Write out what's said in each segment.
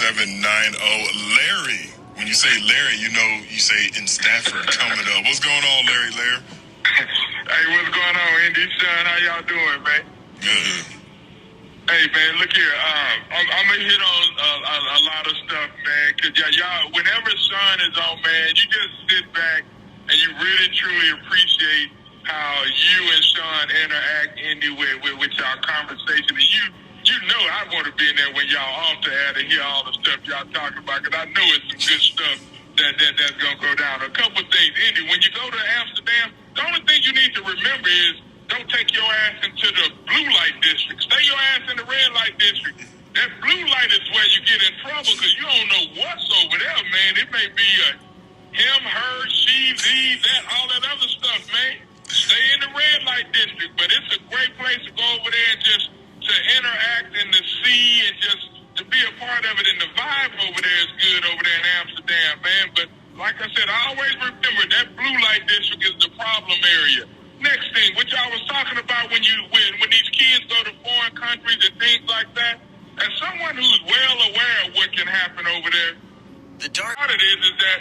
Larry. When you say Larry, you say in Stafford coming up. What's going on, Larry? Hey, what's going on, Indy? Son, how y'all doing, man? Good. Hey, man, look here. I'm going to hit on a lot of stuff, man, because y'all, whenever Sean is on, man, you just sit back and you really, truly appreciate how you and Sean interact, Indy, with y'all conversation. And you know I want to be in there when y'all off the air to hear all the stuff y'all talking about, because I know it's some good stuff that's going to go down. A couple things, Indy, when you go to Amsterdam, the only thing you need to remember is don't take your ass into the blue light district. Stay your ass in the red light district. That blue light is where you get in trouble, because you don't know what's over there, man. It may be a him, her, she, thee, that, all that other stuff, man. Stay in the red light district, but it's a great place to go over there and just to interact and to see and just to be a part of it. And the vibe over there is good over there in Amsterdam, man. But like I said, I always remember that blue light district is the problem area. Next thing, which I was talking about when these kids go to foreign countries and things like that, as someone who's well aware of what can happen over there, the dark part of it is that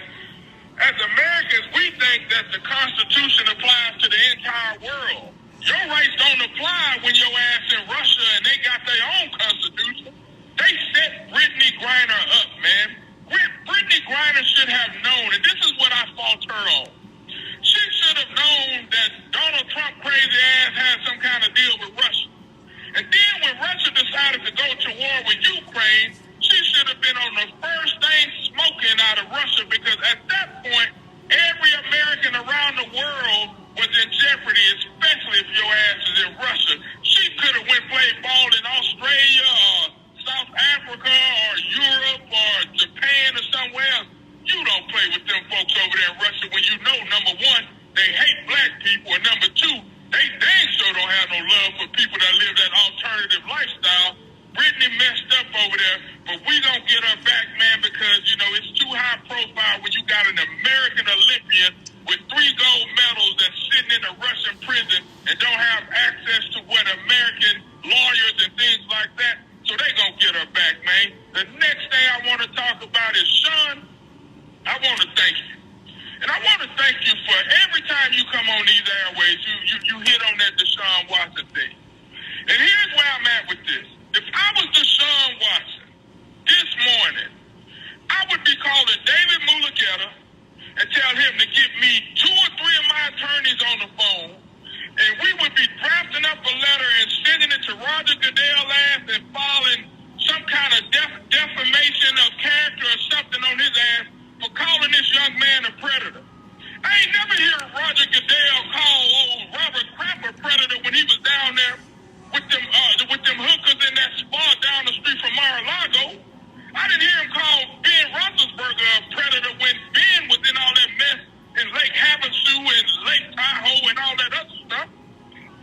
as Americans, we think that the Constitution applies to the entire world. Your rights don't apply when your ass in Russia and they got their own Constitution. They set Brittany Griner up, man. Brittany Griner should have known, and this is what I fault her on. She should have known that Donald Trump crazy ass had some kind of deal with Russia. And then when Russia decided to go to war with Ukraine, she should have been on the first thing smoking out of Russia, because at that point, every American around the world was in jeopardy, especially if your ass is in Russia. She could have went play ball in Australia or South Africa or Europe or Japan or somewhere else. You don't play with them folks over there in Russia when you know, number one, they hate black people, and number two, they dang sure don't have no love for people that live that alternative lifestyle. Brittany messed up over there, but we gonna get her back, man, because, it's too high profile when you got an American Olympian with 3 gold medals that's sitting in a Russian prison and don't have access to what American lawyers and things like that. So they gonna get her back, man. The next thing I want to talk about is Sean. I want to thank you. And I want to thank you for every time you come on these airways, you hit on that Deshaun Watson thing. And here's where I'm at with this. If I was Deshaun Watson this morning, I would be calling David Mulugeta and tell him to get me 2 or 3 of my attorneys on the phone, and we would be drafting up a letter and sending it to Roger Goodell's ass and filing some kind of defamation of character or something on his ass for calling this young man a predator. I ain't never hear Roger Goodell call old Robert Kraft a predator when he was down there with them hookers in that spa down the street from Mar-a-Lago. I didn't hear him call Ben Roethlisberger a predator when Ben was in all that mess in Lake Havasu and Lake Tahoe and all that other stuff.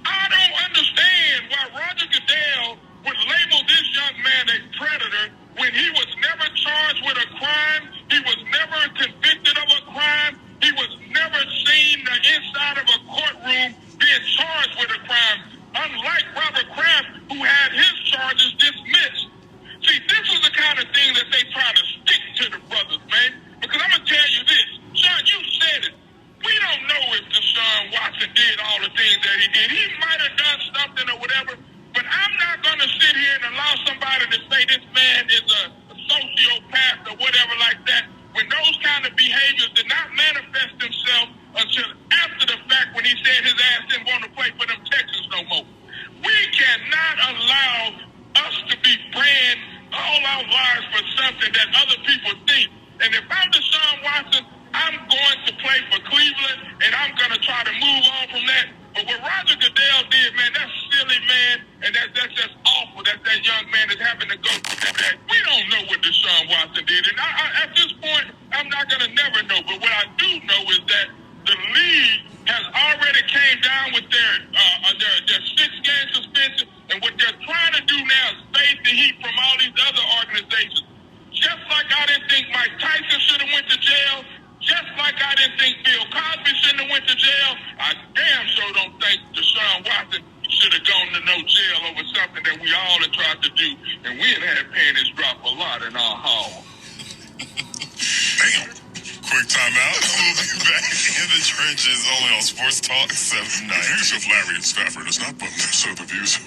I don't understand why Roger Goodell would label this young man a predator when he was never charged with a crime, he was never convicted of a crime, he was never seen the inside of a courtroom being charged with a crime, unlike Robert Kraft, who had his charges dismissed. See, this was the kind of thing that they try to stick to the brothers, man. Because I'm going to tell you this. Sean, you said it. We don't know if Deshaun Watson did all the things that he did. He might have done something or whatever, but I'm not going to sit here and allow somebody to say this man is a sociopath or whatever like that when those kind of behaviors did not manifest themselves until after the fact, when he said his ass didn't want to play for them Texans no more. We cannot allow us to be brand all our lives for something that other people think. And if I'm Deshaun Watson, I'm going to play for Cleveland, and I'm going to try to move on from that. But what Roger Goodell did, man, that's silly, man, and that's just awful that young man is having to go through that. We don't know what Deshaun Watson did, and at this point, I'm not going to never know. But what I do know is that the league has already came down with their 6-game suspension, and what they're trying to do now is fade the heat from all these other organizations. Just like I didn't think Mike Tyson should have went to jail, just like I didn't think Bill Cosby shouldn't have went to jail, I damn sure don't think Deshaun Watson should have gone to no jail over something that we all have tried to do, and we have had panties drop a lot in our hall. In the Trenches, only on Sports Talk 79. The views of Larry and Stafford is not but so the views